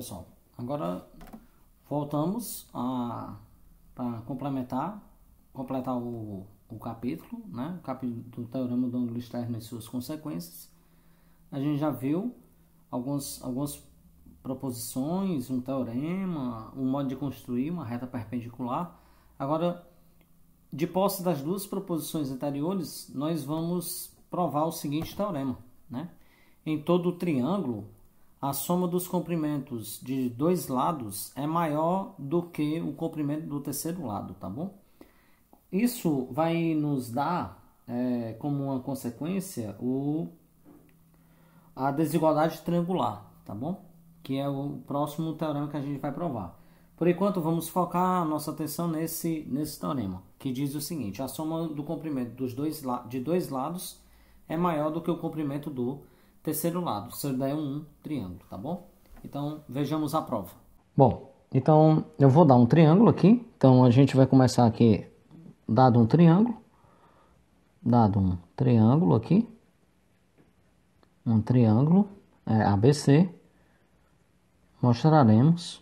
pessoal, agora voltamos para completar o capítulo, né? O capítulo do Teorema do ângulo externo e suas consequências. A gente já viu algumas proposições, um teorema, um modo de construir uma reta perpendicular. Agora, de posse das duas proposições anteriores, nós vamos provar o seguinte teorema, né? Em todo o triângulo, a soma dos comprimentos de dois lados é maior do que o comprimento do terceiro lado, tá bom? Isso vai nos dar, como uma consequência, a desigualdade triangular, tá bom? Que é o próximo teorema que a gente vai provar. Por enquanto, vamos focar a nossa atenção nesse teorema, que diz o seguinte: a soma do comprimento de dois lados é maior do que o comprimento do terceiro lado, se eu der um triângulo, tá bom? Então, vejamos a prova. Bom, então eu vou dar um triângulo aqui. Então, a gente vai começar aqui, dado um triângulo aqui, um triângulo ABC, mostraremos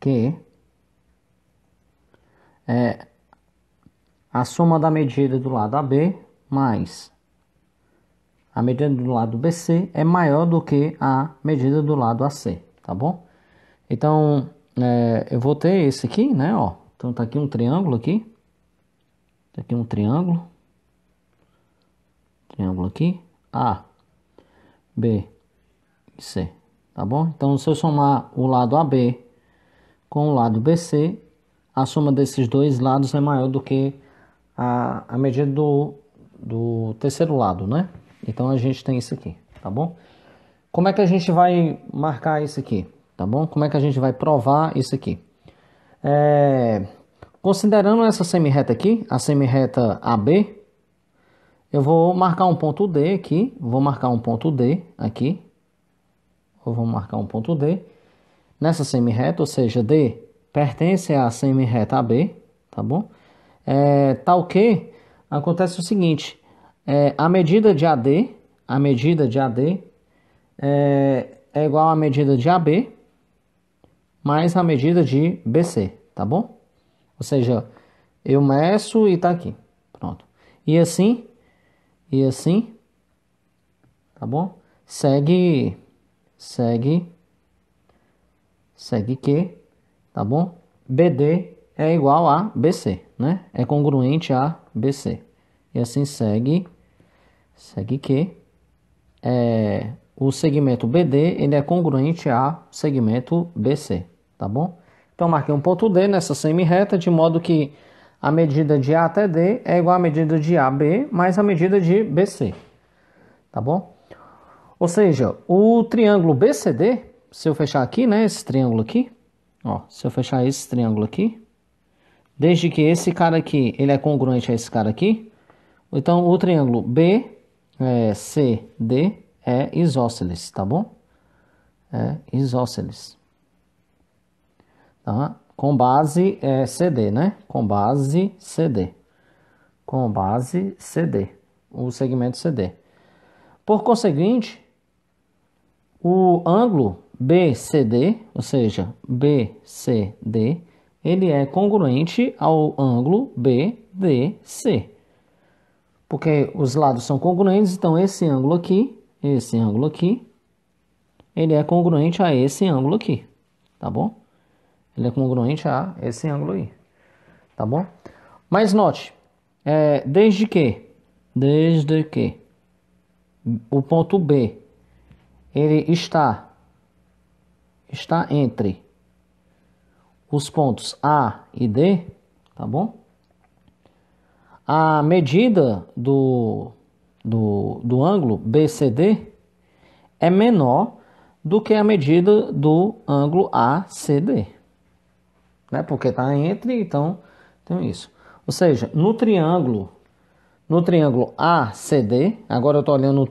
que a soma da medida do lado AB mais a medida do lado BC é maior do que a medida do lado AC, tá bom? Então, eu vou ter esse aqui, né, ó. Então, tá aqui um triângulo aqui. Tá aqui um triângulo. Triângulo aqui. A, B e C, tá bom? Então, se eu somar o lado AB com o lado BC, a soma desses dois lados é maior do que a medida do terceiro lado, né? Então, a gente tem isso aqui, tá bom? Como é que a gente vai marcar isso aqui, tá bom? Como é que a gente vai provar isso aqui? Considerando essa semirreta aqui, a semirreta AB, eu vou marcar um ponto D aqui, vou marcar um ponto D aqui, vou marcar um ponto D nessa semirreta, ou seja, D pertence à semirreta AB, tá bom? Tal que acontece o seguinte, a medida de AD é igual à medida de AB mais a medida de BC, tá bom? Ou seja, eu meço e tá aqui, pronto. E assim, tá bom? Segue que, tá bom? BD é igual a BC, né? É congruente a BC. E assim segue que o segmento BD ele é congruente a segmento BC, tá bom? Então marquei um ponto D nessa semirreta de modo que a medida de A até D é igual à medida de AB mais a medida de BC, tá bom? Ou seja, o triângulo BCD, se eu fechar aqui, né, esse triângulo aqui, ó, se eu fechar esse triângulo aqui, desde que esse cara aqui, ele é congruente a esse cara aqui, então o triângulo BCD é isósceles, tá bom? É isósceles. Tá? Com base CD, né? Com base CD. Com base CD. O segmento CD. Por conseguinte, o ângulo BCD, ou seja, BCD, ele é congruente ao ângulo BDC. Porque os lados são congruentes, então esse ângulo aqui, ele é congruente a esse ângulo aqui, tá bom? Ele é congruente a esse ângulo aí, tá bom? Mas note, desde que o ponto B ele está entre os pontos A e D, tá bom? A medida do ângulo BCD é menor do que a medida do ângulo ACD, né? Porque está entre, então tem isso. Ou seja, no triângulo ACD, agora eu estou olhando o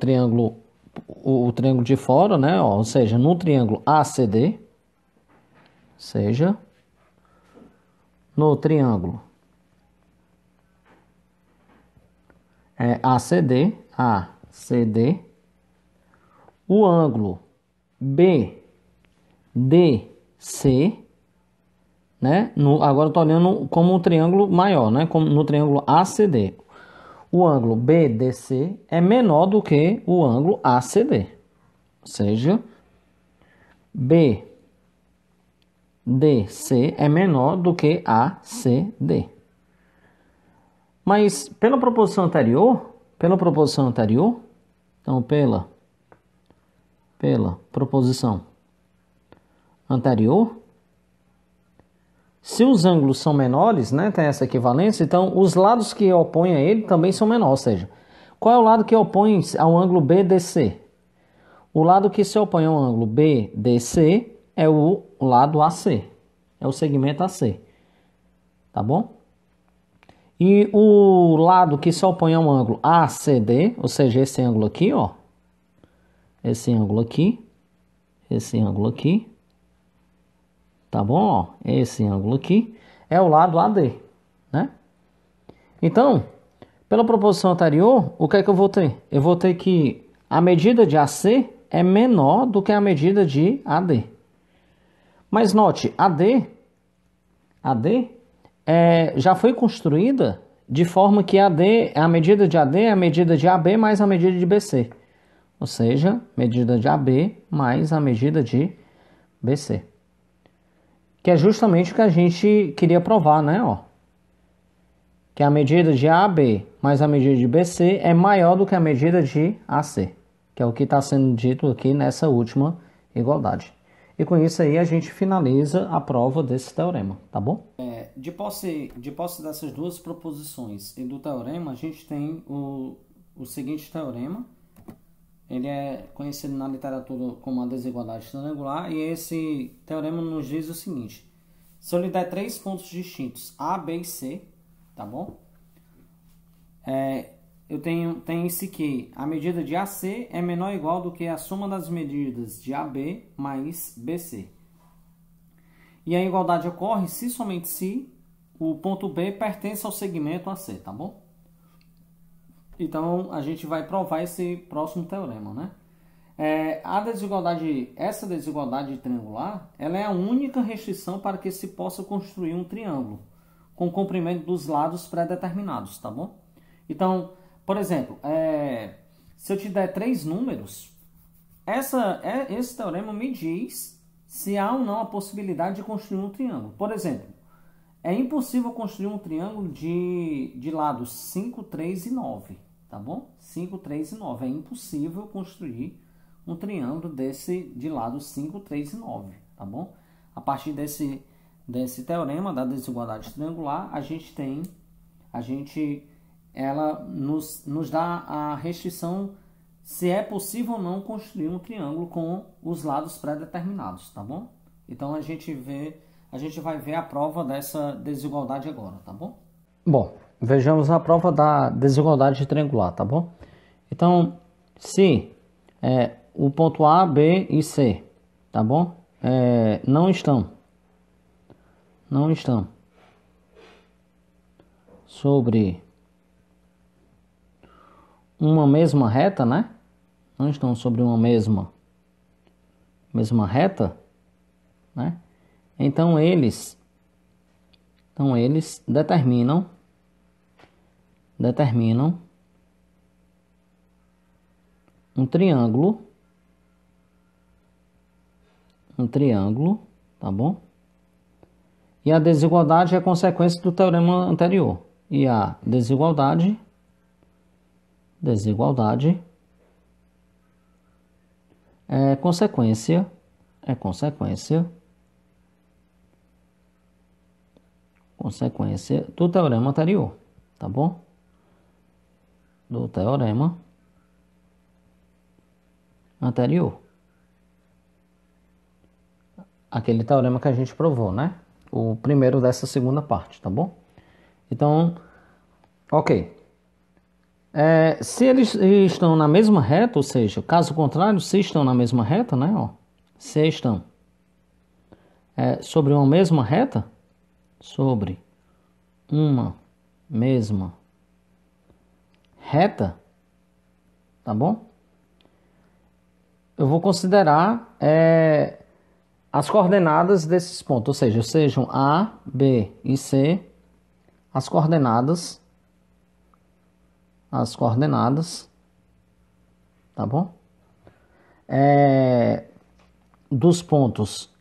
triângulo de fora, né? Ó, ou seja, no triângulo ACD, no triângulo ACD, o ângulo BDC, né? Agora eu estou olhando como um triângulo maior, né? Como no triângulo ACD. O ângulo BDC é menor do que o ângulo ACD. Ou seja, BDC é menor do que ACD. Mas pela proposição anterior, então pela proposição anterior, se os ângulos são menores, né, tem essa equivalência, então os lados que opõem a ele também são menores. Ou seja, qual é o lado que opõe ao ângulo BDC? O lado que se opõe ao ângulo BDC é o lado AC, é o segmento AC, tá bom? E o lado que se opõe ao ângulo ACD, ou seja, esse ângulo aqui, ó, esse ângulo aqui, tá bom? Ó, esse ângulo aqui é o lado AD, né? Então, pela proposição anterior, o que é que eu vou ter? Eu vou ter que a medida de AC é menor do que a medida de AD. Mas note, AD já foi construída de forma que a medida de AD é a medida de AB mais a medida de BC. Ou seja, medida de AB mais a medida de BC. Que é justamente o que a gente queria provar, né? Ó, que a medida de AB mais a medida de BC é maior do que a medida de AC. Que é o que está sendo dito aqui nessa última igualdade. E com isso aí a gente finaliza a prova desse teorema, tá bom? De posse dessas duas proposições e do teorema, a gente tem o seguinte teorema. Ele é conhecido na literatura como a desigualdade triangular, e esse teorema nos diz o seguinte: se eu lhe der três pontos distintos A, B e C, tá bom? Eu tenho esse que a medida de AC é menor ou igual do que a soma das medidas de AB mais BC. E a igualdade ocorre se somente se o ponto B pertence ao segmento AC, tá bom? Então, a gente vai provar esse próximo teorema, né? Essa desigualdade triangular, ela é a única restrição para que se possa construir um triângulo com comprimento dos lados pré-determinados, tá bom? Então, por exemplo, se eu te der três números, esse teorema me diz se há ou não a possibilidade de construir um triângulo. Por exemplo, é impossível construir um triângulo de lados 5, 3 e 9, tá bom? 5, 3 e 9. É impossível construir um triângulo de lados 5, 3 e 9, tá bom? A partir desse teorema da desigualdade triangular, ela nos dá a restrição se é possível ou não construir um triângulo com os lados pré-determinados, tá bom? Então a gente vai ver a prova dessa desigualdade agora, tá bom? Bom, vejamos a prova da desigualdade triangular, tá bom? Então, se o ponto A, B e C, tá bom? Não estão sobre uma mesma reta, né? Não estão sobre uma mesma reta, né? Então eles determinam um triângulo, tá bom? E a desigualdade é consequência do teorema anterior. E a desigualdade é consequência do teorema anterior, tá bom? Do teorema anterior. Aquele teorema que a gente provou, né? O primeiro dessa segunda parte, tá bom? Então, ok. Se eles estão na mesma reta, ou seja, caso contrário, se estão na mesma reta, né? Ó, se estão sobre uma mesma reta, tá bom? eu vou considerar as coordenadas desses pontos, ou seja, sejam A, B e C, as coordenadas, tá bom? Dos pontos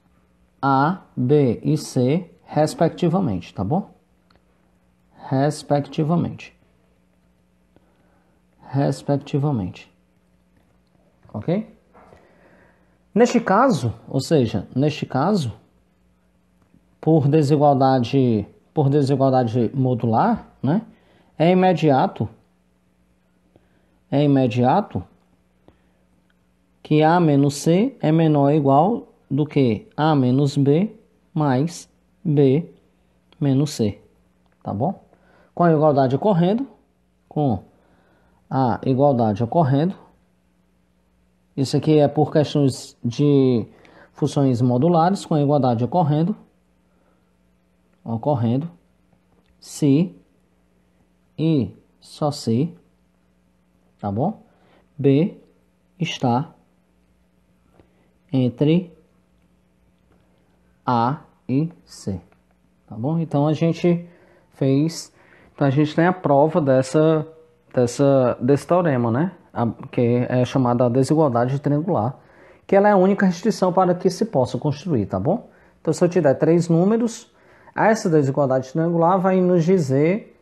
A, B e C, respectivamente, tá bom? Respectivamente. Ok? Neste caso, ou seja, por desigualdade modular, né? É imediato que A menos C é menor ou igual do que A menos B mais B menos C, tá bom? Com a igualdade ocorrendo, isso aqui é por questões de funções modulares, com a igualdade ocorrendo, se e só se, tá bom? B está entre A e C, tá bom? Então a gente tem a prova desse teorema, né? Que é chamada desigualdade triangular, que ela é a única restrição para que se possa construir, tá bom? Então se eu te der 3 números, essa desigualdade triangular vai nos dizer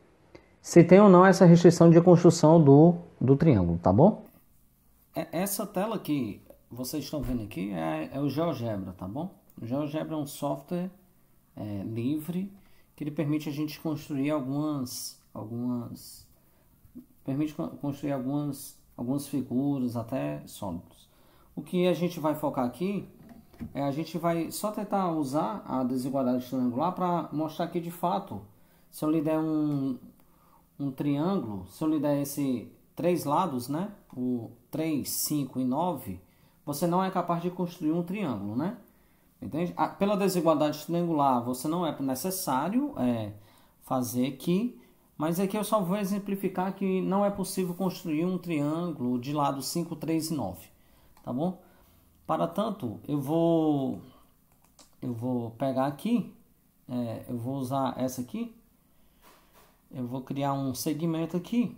se tem ou não essa restrição de construção do triângulo, tá bom? Essa tela que vocês estão vendo aqui é o GeoGebra, tá bom? O GeoGebra é um software livre que ele permite a gente construir algumas figuras, até sólidos. O que a gente vai focar aqui a gente vai só tentar usar a desigualdade triangular para mostrar que de fato, se eu lhe der um triângulo, se eu lhe der três lados, né? O 3, 5 e 9, você não é capaz de construir um triângulo, né? Entende? Pela desigualdade triangular, você não é necessário fazer aqui, mas aqui eu só vou exemplificar que não é possível construir um triângulo de lados 5, 3 e 9, tá bom? Para tanto, eu vou pegar aqui, eu vou usar essa aqui, eu vou criar um segmento aqui,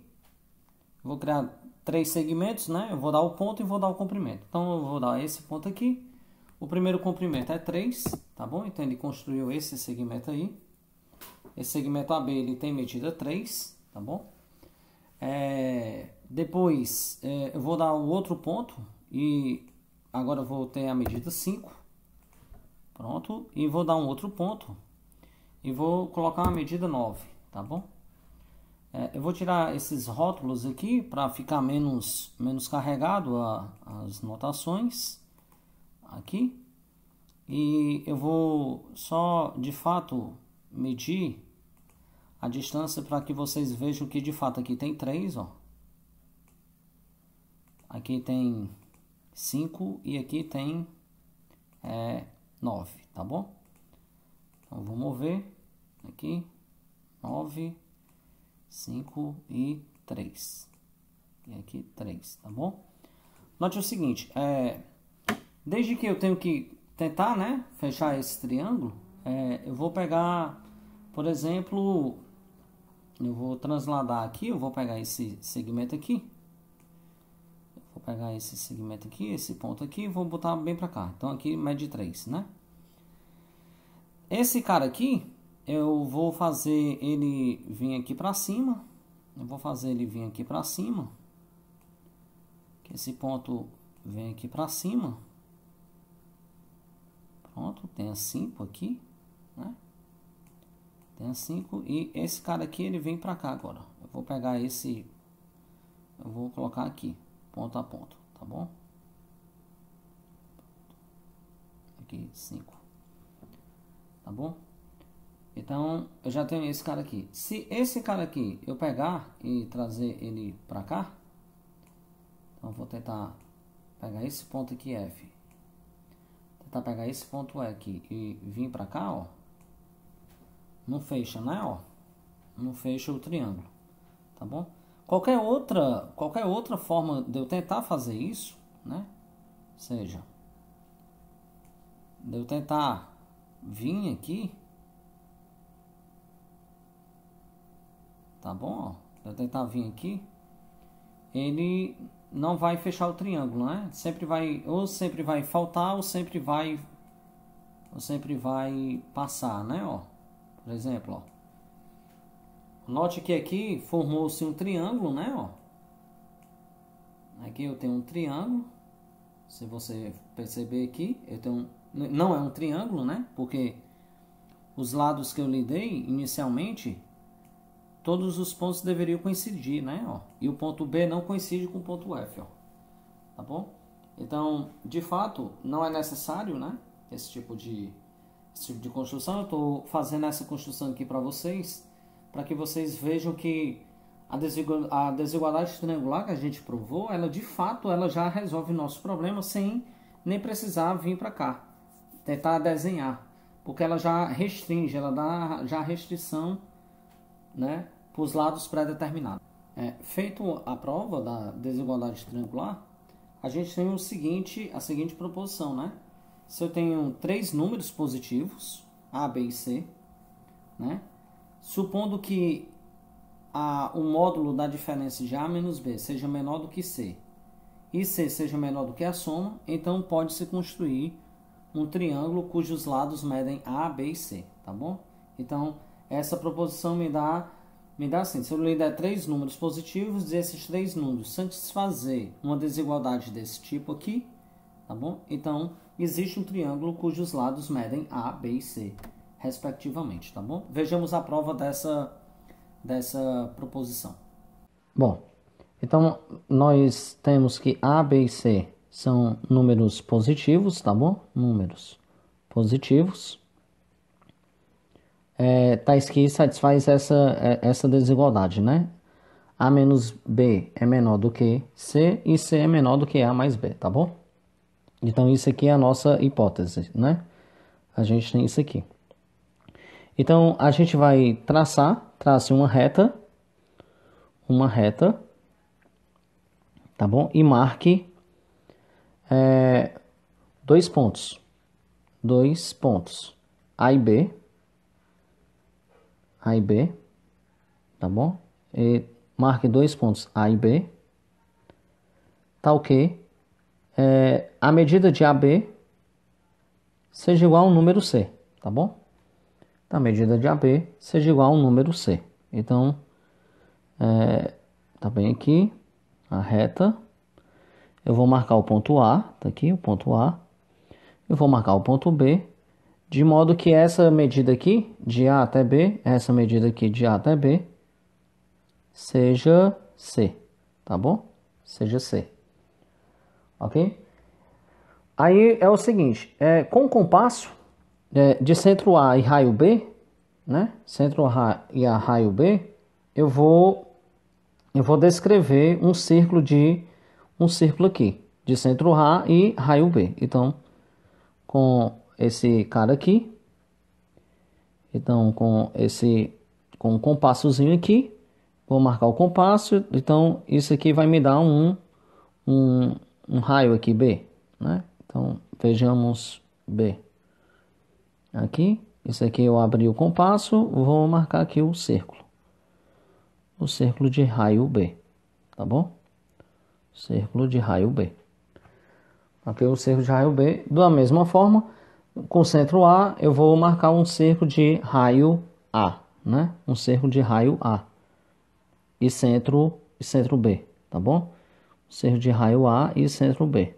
vou criar 3 segmentos, né? Eu vou dar o ponto e vou dar o comprimento. Então, eu vou dar esse ponto aqui. O primeiro comprimento é 3, tá bom? Então, ele construiu esse segmento aí. Esse segmento AB, ele tem medida 3, tá bom? Depois, eu vou dar o outro ponto e agora eu vou ter a medida 5. Pronto. E vou dar um outro ponto e vou colocar uma medida 9, tá bom? Eu vou tirar esses rótulos aqui para ficar menos carregado as notações aqui. E eu vou só de fato medir a distância para que vocês vejam que de fato aqui tem 3, ó. Aqui tem 5 e aqui tem 9, tá bom? Então vou mover aqui 9, 5 e 3. E aqui 3, tá bom? Note o seguinte, desde que eu tenho que tentar, né, fechar esse triângulo, eu vou pegar, por exemplo, eu vou transladar aqui, eu vou pegar esse segmento aqui. Vou pegar esse segmento aqui, esse ponto aqui, e vou botar bem pra cá. Então aqui mede 3, né? Esse cara aqui, eu vou fazer ele vir aqui pra cima. Eu vou fazer ele vir aqui pra cima. Que esse ponto vem aqui pra cima. Pronto, tem a 5 aqui, né? Tem a 5 e esse cara aqui, ele vem pra cá agora. Eu vou pegar esse, eu vou colocar aqui, ponto a ponto, tá bom? Aqui, 5. Tá bom? Então, eu já tenho esse cara aqui. Se esse cara aqui eu pegar e trazer ele pra cá, então eu vou tentar pegar esse ponto aqui, F. Tentar pegar esse ponto E aqui e vir pra cá, ó. Não fecha, né, ó? Não fecha o triângulo, tá bom? Qualquer outra forma de eu tentar fazer isso, né? seja, de eu tentar vir aqui, tá bom? De eu tentar vir aqui, ele não vai fechar o triângulo, né? Sempre vai, ou sempre vai faltar, ou sempre vai passar, né? Ó, por exemplo, ó. Note que aqui formou-se um triângulo, né? Ó. Aqui eu tenho um triângulo. Se você perceber aqui, eu tenho não é um triângulo, né? Porque os lados que eu lhe dei inicialmente, todos os pontos deveriam coincidir, né? Ó. E o ponto B não coincide com o ponto F, ó. Tá bom? Então, de fato, não é necessário, né? Esse tipo de construção. Eu estou fazendo essa construção aqui para vocês, para que vocês vejam que a desigualdade triangular que a gente provou, ela de fato ela já resolve o nosso problema sem nem precisar vir para cá, tentar desenhar, porque ela já restringe, ela dá já restrição, né, para os lados pré-determinados. Feito a prova da desigualdade triangular, a gente tem a seguinte proposição, né? Se eu tenho 3 números positivos, A, B e C, né? Supondo que o módulo da diferença de A menos B seja menor do que C e C seja menor do que a soma, então pode-se construir um triângulo cujos lados medem A, B e C, tá bom? Então, essa proposição me dá assim, se eu lhe der 3 números positivos e esses 3 números satisfazer uma desigualdade desse tipo aqui, tá bom? Então, existe um triângulo cujos lados medem A, B e C, respectivamente, tá bom? Vejamos a prova dessa proposição. Bom, então nós temos que A, B e C são números positivos, tá bom? Números positivos. Tais que satisfaz essa desigualdade, né? A menos B é menor do que C e C é menor do que A mais B, tá bom? Então isso aqui é a nossa hipótese, né? A gente tem isso aqui. Então, a gente vai trace uma reta, tá bom? E marque 2 pontos, A e B, tá bom? E marque 2 pontos A e B, tal que a medida de AB seja igual ao número C, tá bom? A medida de AB seja igual ao número C. Então, tá bem aqui, a reta. Eu vou marcar o ponto A, tá aqui o ponto A. Eu vou marcar o ponto B, de modo que essa medida aqui, de A até B, essa medida aqui de A até B, seja C, tá bom? Seja C. Ok? Aí é o seguinte, com o compasso de centro A e raio B, né? Centro A e a raio B, eu vou descrever um círculo aqui, de centro A e raio B. Então, com esse cara aqui, então com um compassozinho aqui, vou marcar o compasso. Então, isso aqui vai me dar um raio aqui B, né? Então, vejamos B. Aqui, isso aqui eu abri o compasso, vou marcar aqui o círculo de raio B, tá bom? Círculo de raio B. Aqui o círculo de raio B. Da mesma forma, com centro A, eu vou marcar um círculo de raio A, né? Um círculo de raio A. E centro B, tá bom? Círculo de raio A e centro B.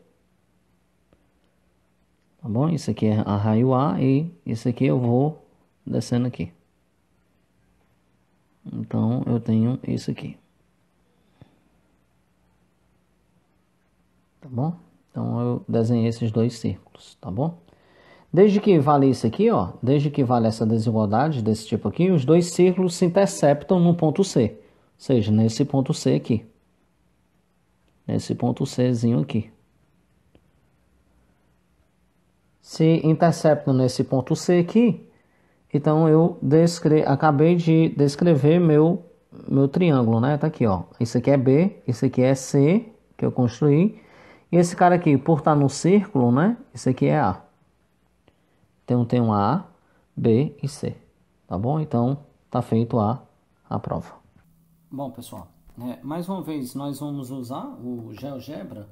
Tá bom? Isso aqui é a raio A e isso aqui eu vou descendo aqui. Então, eu tenho isso aqui. Tá bom? Então, eu desenhei esses 2 círculos, tá bom? Desde que vale isso aqui, ó, desde que vale essa desigualdade desse tipo aqui, os 2 círculos se interceptam no ponto C. Ou seja, nesse ponto C aqui. Nesse ponto Czinho aqui. Se interceptam nesse ponto C aqui, então eu acabei de descrever meu triângulo, né? Tá aqui, ó. Isso aqui é B, isso aqui é C, que eu construí. Esse cara aqui, por estar no círculo, né? Esse aqui é A. Então tem um A, B e C. Tá bom? Então tá feito a prova. Bom, pessoal, mais uma vez nós vamos usar o GeoGebra.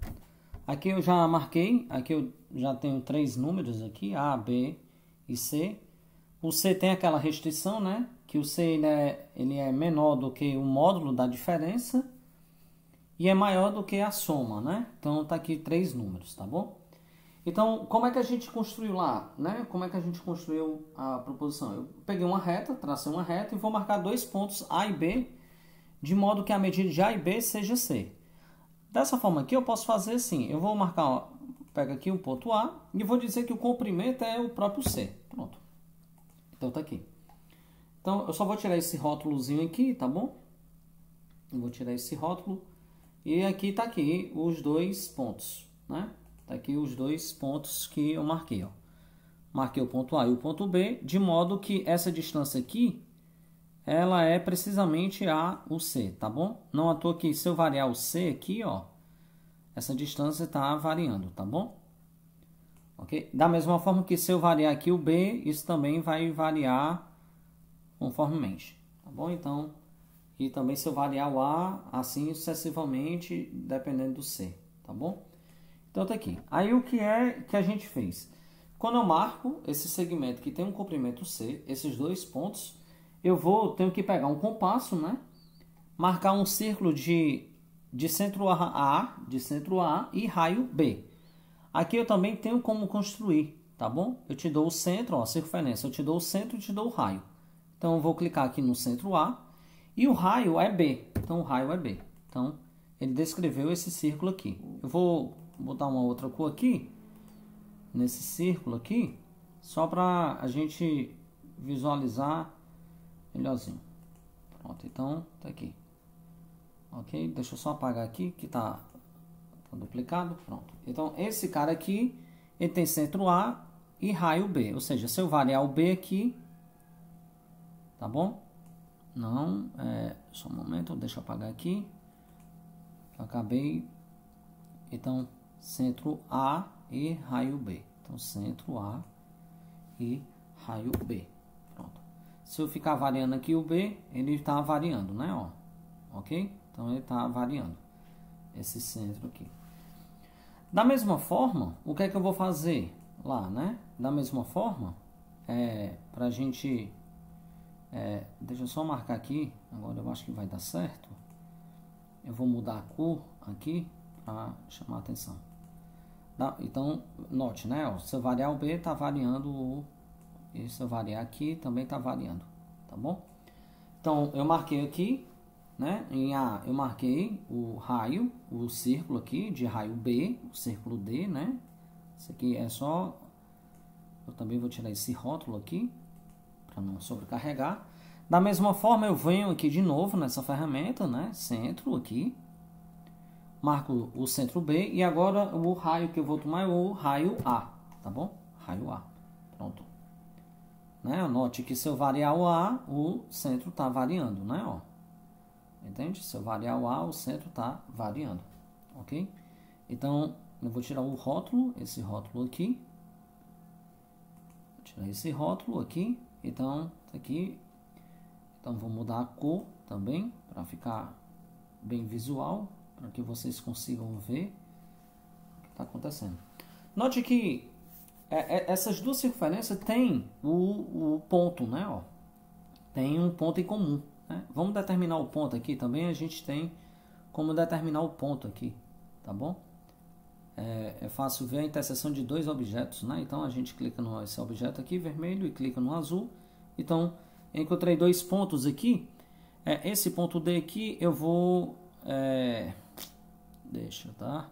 Aqui eu já marquei, aqui eu já tenho 3 números aqui, A, B e C. O C tem aquela restrição, né? Que o C ele é menor do que o módulo da diferença e é maior do que a soma, né? Então tá aqui 3 números, tá bom? Então, como é que a gente construiu lá, né? Como é que a gente construiu a proposição? Eu peguei uma reta, tracei uma reta e vou marcar 2 pontos A e B, de modo que a medida de A e B seja C. Dessa forma aqui eu posso fazer assim, eu vou marcar, ó, pego aqui o ponto A e vou dizer que o comprimento é o próprio C. Pronto. Então tá aqui. Então eu só vou tirar esse rótulozinho aqui, tá bom? Eu vou tirar esse rótulo e aqui tá aqui os 2 pontos, né? Tá aqui os 2 pontos que eu marquei, ó. Marquei o ponto A e o ponto B, de modo que essa distância aqui, ela é precisamente o C, tá bom? Não à toa que se eu variar o C aqui, ó, essa distância está variando, tá bom? Ok? Da mesma forma que se eu variar aqui o B, isso também vai variar conformemente, tá bom? Então, e também se eu variar o A, assim sucessivamente, dependendo do C, tá bom? Então tá aqui. Aí o que é que a gente fez? Quando eu marco esse segmento que tem um comprimento C, esses 2 pontos, tenho que pegar um compasso, né? Marcar um círculo de centro A e raio B. Aqui eu também tenho como construir, tá bom? Eu te dou o centro, ó, circunferência, eu te dou o centro e te dou o raio. Então eu vou clicar aqui no centro A e o raio é B. Então o raio é B. Então ele descreveu esse círculo aqui. Eu vou botar uma outra cor aqui, nesse círculo aqui, só para a gente visualizar melhorzinho. Pronto, então tá aqui. Ok? Deixa eu só apagar aqui, que tá duplicado. Pronto. Então esse cara aqui, ele tem centro A e raio B. Ou seja, se eu variar o B aqui, tá bom? Não, só um momento, deixa eu apagar aqui. Eu acabei. Então, centro A e raio B. Então, centro A e raio B. Pronto. Se eu ficar variando aqui o B, ele está variando, né? Ó. Ok? Então, ele está variando esse centro aqui. Da mesma forma, o que é que eu vou fazer lá, né? Da mesma forma, para a gente... deixa eu só marcar aqui. Agora eu acho que vai dar certo. Eu vou mudar a cor aqui para chamar a atenção. Então, note, né? Ó, se eu variar o B, está variando e se eu variar aqui, também está variando, tá bom? Então, eu marquei aqui, né? Em A, eu marquei o raio, o círculo aqui de raio B, o círculo D, né? Isso aqui é só... Eu também vou tirar esse rótulo aqui, para não sobrecarregar. Da mesma forma, eu venho aqui de novo nessa ferramenta, né? Centro aqui. Marco o centro B e agora o raio que eu vou tomar é o raio A, tá bom? Raio A, pronto. Né? Note que se eu variar o A, o centro está variando, né? Ó. Entende? Se eu variar o A, o centro está variando, ok? Então, eu vou tirar o rótulo, esse rótulo aqui. Vou tirar esse rótulo aqui, então, aqui. Então, vou mudar a cor também, para ficar bem visual, para que vocês consigam ver o que está acontecendo. Note que essas duas circunferências têm o ponto, né? Ó. Tem um ponto em comum. Né? Vamos determinar o ponto aqui também. A gente tem como determinar o ponto aqui, tá bom? É fácil ver a interseção de 2 objetos, né? Então a gente clica nesse objeto aqui, vermelho, e clica no azul. Então, eu encontrei 2 pontos aqui. Esse ponto D aqui eu vou... deixa, tá?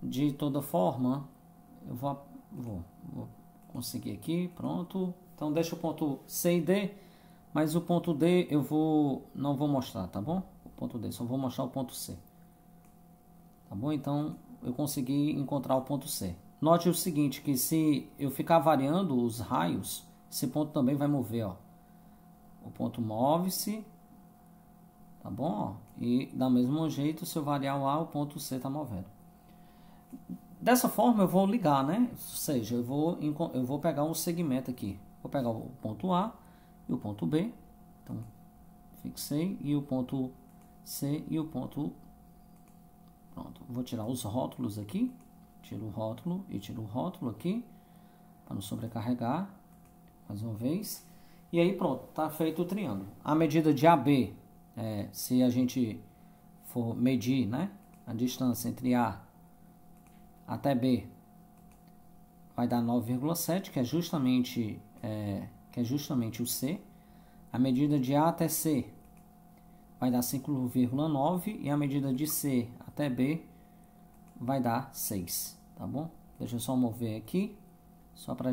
De toda forma, eu vou conseguir aqui, pronto. Então deixa o ponto C e D, mas o ponto D não vou mostrar, tá bom? O ponto D, só vou mostrar o ponto C. Tá bom? Então eu consegui encontrar o ponto C. Note o seguinte, que se eu ficar variando os raios, esse ponto também vai mover, ó. O ponto move-se, tá bom? Ó. E da mesmo jeito, se eu variar o A, o ponto C está movendo. dessa forma eu vou ligar, né? Ou seja, eu vou pegar um segmento aqui. Vou pegar o ponto A e o ponto B. Então, fixei. E o ponto C e o ponto... Pronto. Vou tirar os rótulos aqui. Tiro o rótulo e tiro o rótulo aqui. Para não sobrecarregar. Mais uma vez. E aí pronto. Tá feito o triângulo. A medida de AB, se a gente for medir, né? A distância entre A até B vai dar 9,7, que é justamente o C. A medida de A até C vai dar 5,9 e a medida de C até B vai dar 6, tá bom? Deixa eu só mover aqui, só para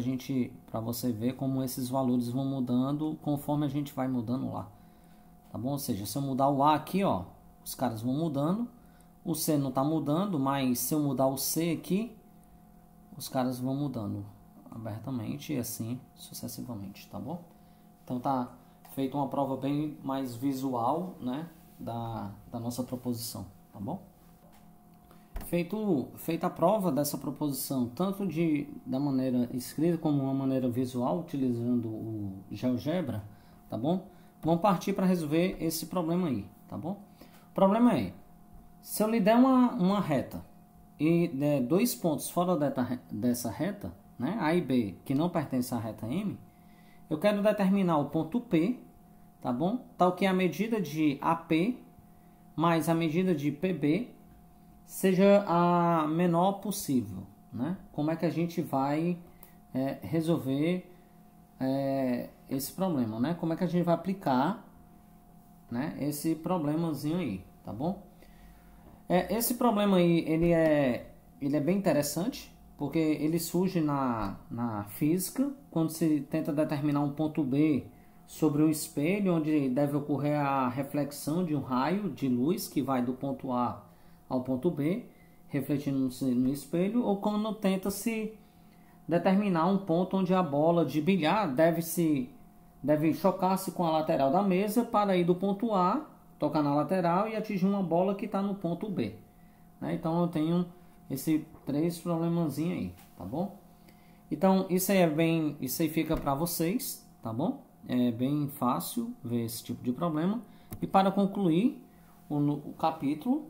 você ver como esses valores vão mudando conforme a gente vai mudando lá, tá bom? Ou seja, se eu mudar o A aqui, ó, os caras vão mudando. O C não está mudando, mas se eu mudar o C aqui, os caras vão mudando abertamente e assim sucessivamente, tá bom? Então tá feita uma prova bem mais visual, né, da nossa proposição, tá bom? Feita a prova dessa proposição, tanto da maneira escrita como uma maneira visual, utilizando o GeoGebra, tá bom? Vamos partir para resolver esse problema aí, tá bom? O problema é, se eu lhe der uma reta e der 2 pontos fora dessa reta, né, A e B, que não pertencem à reta M, eu quero determinar o ponto P, tá bom? Tal que a medida de AP mais a medida de PB seja a menor possível, né? Como é que a gente vai resolver esse problema, né? Como é que a gente vai aplicar, né, esse problemazinho aí, tá bom? Esse problema aí, ele é bem interessante, porque ele surge na física, quando se tenta determinar um ponto B sobre um espelho, onde deve ocorrer a reflexão de um raio de luz que vai do ponto A ao ponto B, refletindo no espelho, ou quando tenta-se determinar um ponto onde a bola de bilhar deve chocar-se com a lateral da mesa para ir do ponto A, tocar na lateral e atingir uma bola que está no ponto B. Né? Então eu tenho esses 3 problemazinhos aí, tá bom? Então isso aí fica para vocês, tá bom? É bem fácil ver esse tipo de problema. E para concluir o capítulo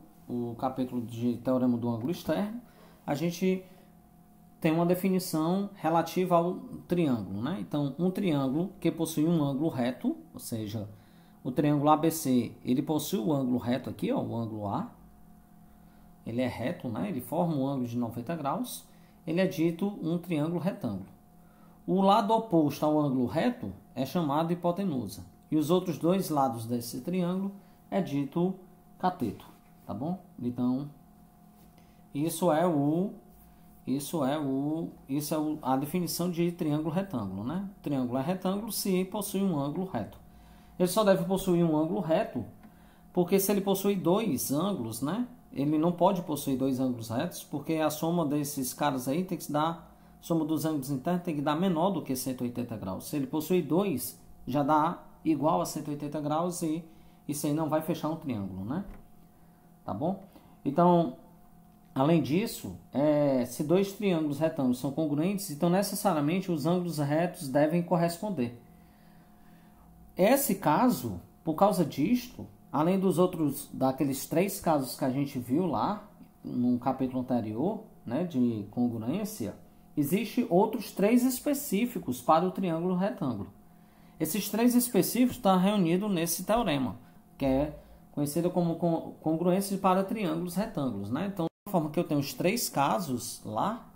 de teorema do ângulo externo, a gente tem uma definição relativa ao triângulo, né? Então, um triângulo que possui um ângulo reto, ou seja, o triângulo ABC, ele possui o ângulo reto aqui, ó, o ângulo A. Ele é reto, né? Ele forma um ângulo de 90 graus. Ele é dito um triângulo retângulo. O lado oposto ao ângulo reto é chamado hipotenusa. E os outros 2 lados desse triângulo é dito cateto, tá bom? Então, isso é a definição de triângulo retângulo, né? Triângulo é retângulo se possui um ângulo reto. Ele só deve possuir um ângulo reto, porque se ele possui 2 ângulos, né? Ele não pode possuir 2 ângulos retos, porque a soma desses caras aí tem que se dar, a soma dos ângulos internos tem que dar menor do que 180 graus. Se ele possui 2, já dá igual a 180 graus e isso aí não vai fechar um triângulo, né? Tá bom? Então, além disso, se 2 triângulos retângulos são congruentes, então necessariamente os ângulos retos devem corresponder. Esse caso, por causa disto, além daqueles 3 casos que a gente viu lá no capítulo anterior, né, de congruência, existem outros 3 específicos para o triângulo retângulo. Esses 3 específicos estão reunidos nesse teorema, que é conhecido como congruência para triângulos retângulos, né? Então, da forma que eu tenho os 3 casos lá,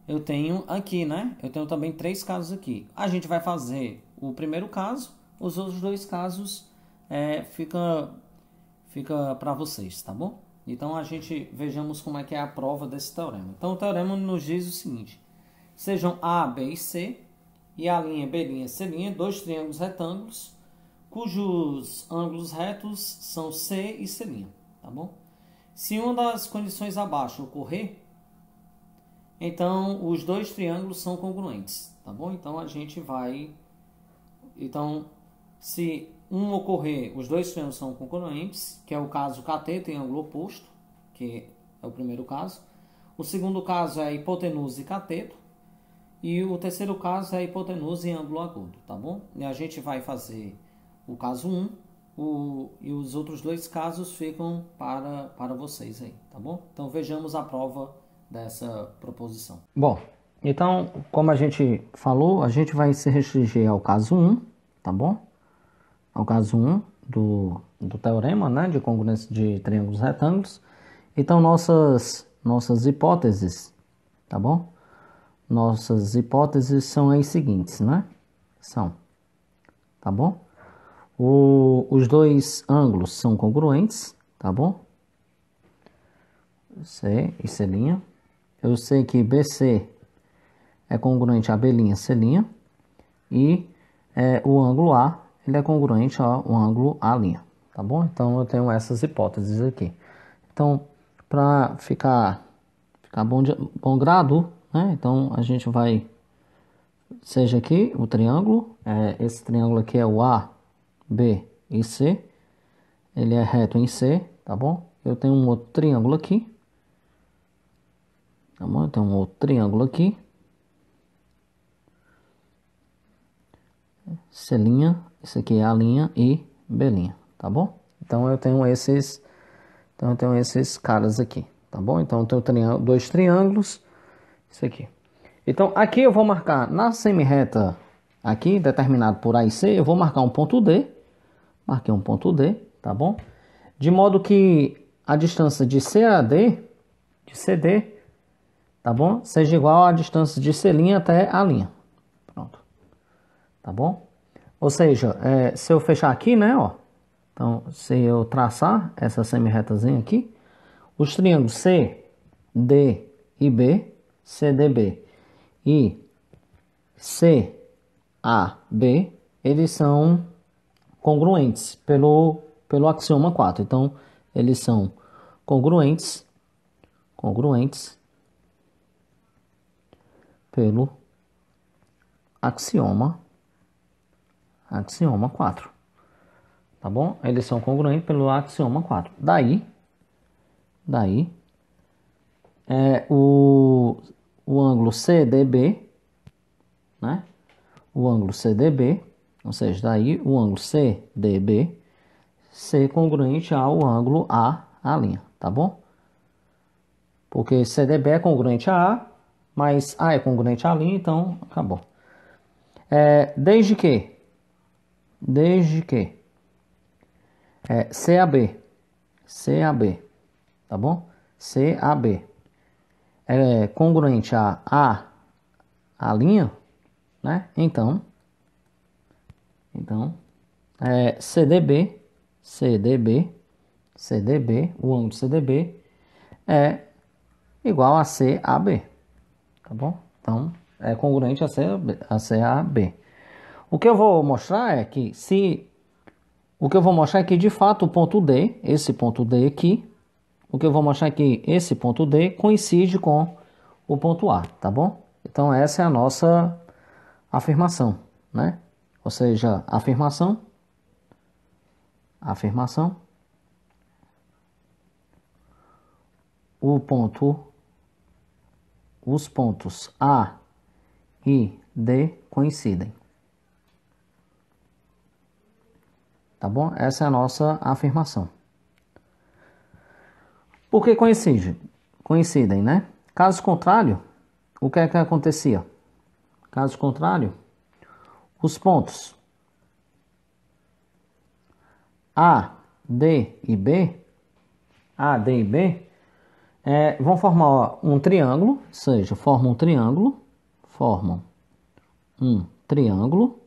eu tenho aqui, né? Eu tenho também 3 casos aqui. A gente vai fazer o primeiro caso, os outros 2 casos fica para vocês, tá bom? Então, vejamos como é que é a prova desse teorema. Então, o teorema nos diz o seguinte: sejam A, B e C, e A', B', C', 2 triângulos retângulos, cujos ângulos retos são C e C', tá bom? Se uma das condições abaixo ocorrer, então os 2 triângulos são congruentes, tá bom? Então, se um ocorrer, os 2 triângulos são congruentes, que é o caso cateto em ângulo oposto, que é o primeiro caso. O segundo caso é a hipotenusa e cateto. E o terceiro caso é a hipotenusa em ângulo agudo, tá bom? E a gente vai fazer o caso 1 e os outros dois casos ficam para vocês aí, tá bom? Então vejamos a prova dessa proposição. Bom, então, como a gente falou, a gente vai se restringir ao caso 1, tá bom? Ao caso 1 do teorema, né, de congruência de triângulos retângulos. Então, nossas hipóteses, tá bom? Nossas hipóteses são as seguintes, né? São, tá bom? Os dois ângulos são congruentes, tá bom? C e C'. Eu sei que BC é congruente a B', C'. E o ângulo A, ele é congruente ao ângulo A', tá bom? Então, eu tenho essas hipóteses aqui. Então, para ficar bom grado, né? Então, a gente vai... Seja aqui o triângulo, esse triângulo aqui é o A, B e C, ele é reto em C, tá bom? Eu tenho um outro triângulo aqui, tá bom? Eu tenho um outro triângulo aqui, C', esse aqui é A' e B', tá bom? Então eu tenho esses caras aqui, tá bom? Então eu tenho dois triângulos, isso aqui. Então, aqui eu vou marcar na semirreta aqui, determinado por A e C, eu vou marcar um ponto D. Marquei um ponto D, tá bom? De modo que a distância de C a D, de CD, tá bom? Seja igual à distância de C' até A'. Pronto. Tá bom? Ou seja, se eu fechar aqui, né, ó. Então, se eu traçar essa semirretazinha aqui, os triângulos C, D e B, CDB e CAB, eles são congruentes pelo axioma 4. Então, eles são congruentes pelo axioma 4. Tá bom? Eles são congruentes pelo axioma 4. Daí o ângulo CDB, né? O ângulo CDB, ou seja, daí o ângulo CDB ser congruente ao ângulo A', tá bom? Porque CDB é congruente a A, mas A é congruente a', então acabou. Desde que CAB, tá bom? CAB é congruente a A', né? Então CDB, o ângulo CDB é igual a CAB, tá bom? Então, é congruente a CAB. O que eu vou mostrar é que de fato o ponto D, esse ponto D aqui, o que eu vou mostrar é que esse ponto D coincide com o ponto A, tá bom? Então, essa é a nossa afirmação, né? Ou seja, afirmação, os pontos A e D coincidem. Tá bom? Essa é a nossa afirmação. Por que coincidem, né? Caso contrário, o que é que acontecia? Caso contrário, os pontos A, D e B, vão formar um triângulo, ou seja, formam um triângulo,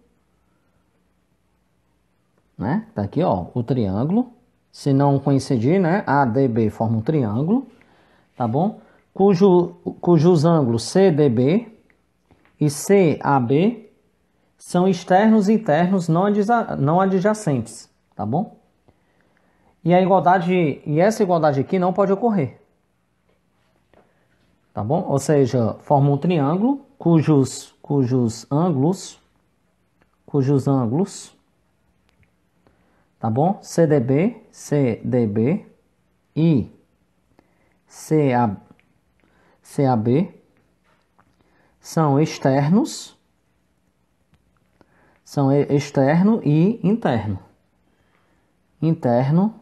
né? Tá aqui, ó, o triângulo. Se não coincidir, né? ADB forma um triângulo, tá bom? Cujos ângulos CDB e CAB são externos e internos não adjacentes, tá bom? E essa igualdade aqui não pode ocorrer, tá bom? Ou seja, forma um triângulo cujos ângulos, tá bom? CDB e CAB são externos, são externo e interno. Interno,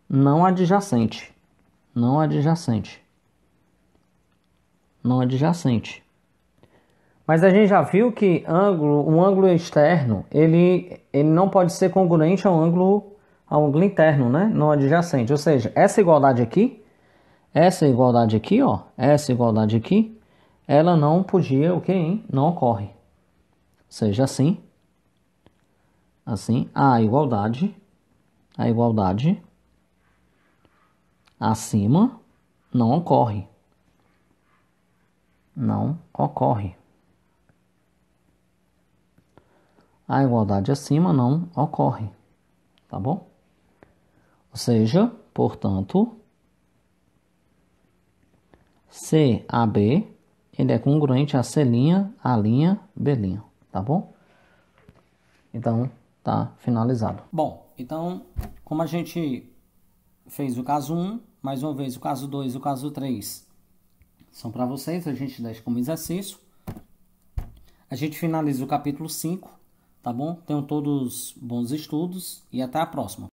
não adjacente, não adjacente, não adjacente. Mas a gente já viu que um ângulo externo, ele não pode ser congruente ao ângulo interno, né? Não adjacente. Ou seja, essa igualdade aqui, ó, essa igualdade aqui, ela não podia, o quê, hein? Não ocorre. Ou seja, assim, a igualdade acima não ocorre. Não ocorre. A igualdade acima não ocorre. Tá bom? Ou seja, portanto, CAB, ele é congruente a C', A', B'. Tá bom? Então, tá finalizado. Bom, então, como a gente fez o caso 1, mais uma vez o caso 2 e o caso 3 são para vocês, a gente deixa como exercício. A gente finaliza o capítulo 5, tá bom? Tenham todos bons estudos e até a próxima.